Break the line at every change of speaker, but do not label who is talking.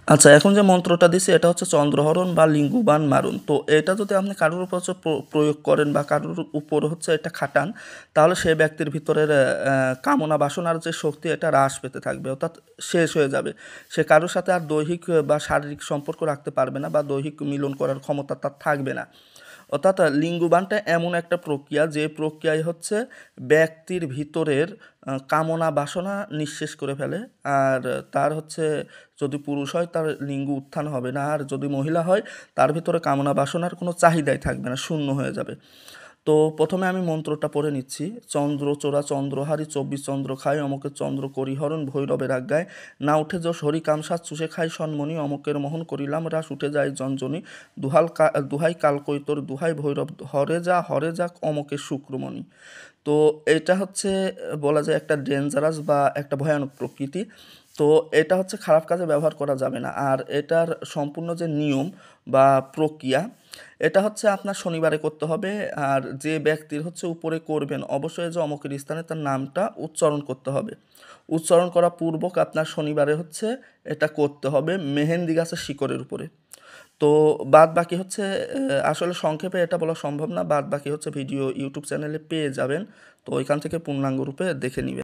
আচ্ছা, এখন যে মন্ত্রটা দিছি এটা হচ্ছে চন্দ্রহরণ বা লিঙ্গুবাণ মারণ। তো এটা যদি আপনি কারোর উপর হচ্ছে প্রয়োগ করেন বা কারোর উপর হচ্ছে এটা খাটান, তাহলে সে ব্যক্তির ভিতরের কামনা বাসনার যে শক্তি এটা হ্রাস পেতে থাকবে, অর্থাৎ শেষ হয়ে যাবে। সে কারোর সাথে আর দৈহিক বা শারীরিক সম্পর্ক রাখতে পারবে না বা দৈহিক মিলন করার ক্ষমতা তার থাকবে না। অর্থাৎ লিঙ্গবানটা এমন একটা প্রক্রিয়া যে প্রক্রিয়ায় হচ্ছে ব্যক্তির ভিতরের কামনা বাসনা নিঃশেষ করে ফেলে। আর তার হচ্ছে যদি পুরুষ হয় তার লিঙ্গ উত্থান হবে না, আর যদি মহিলা হয় তার ভিতরে কামনা বাসনার কোনো চাহিদাই থাকবে না, শূন্য হয়ে যাবে। তো প্রথমে আমি মন্ত্রটা পড়ে নিচ্ছি। চন্দ্রচূড়া চন্দ্রহারি ২৪ চন্দ্র খায়, অমকের চন্দ্র করিহরণ ভৈরবের আজ্ঞায়। না উঠে যশ হরি কামসাদ চুষে খায় সন্মণি, অমকের মোহন করিলাম হ্রাস উঠে যায় জনজনী। দুহাই কালকৈতর দুহাই ভৈরব, হরে যাক অমকের শুক্রমণি। তো এটা হচ্ছে বলা যায় একটা ডেঞ্জারাস বা একটা ভয়ানক প্রকৃতি। তো এটা হচ্ছে খারাপ কাজে ব্যবহার করা যাবে না। আর এটার সম্পূর্ণ যে নিয়ম বা প্রক্রিয়া, এটা হচ্ছে আপনার শনিবারে করতে হবে। আর যে ব্যক্তির হচ্ছে উপরে করবেন অবশ্যই যে অমুকের স্থানে তার নামটা উচ্চারণ করতে হবে। উচ্চারণ করা পূর্বক আপনার শনিবারে হচ্ছে এটা করতে হবে মেহেন্দি গাছের শিকড়ের উপরে। তো বাদ বাকি হচ্ছে আসলে সংক্ষেপে এটা বলা সম্ভব না। বাদ বাকি হচ্ছে ভিডিও ইউটিউব চ্যানেলে পেয়ে যাবেন। তো ওইখান থেকে পূর্ণাঙ্গ রূপে দেখে নিবেন।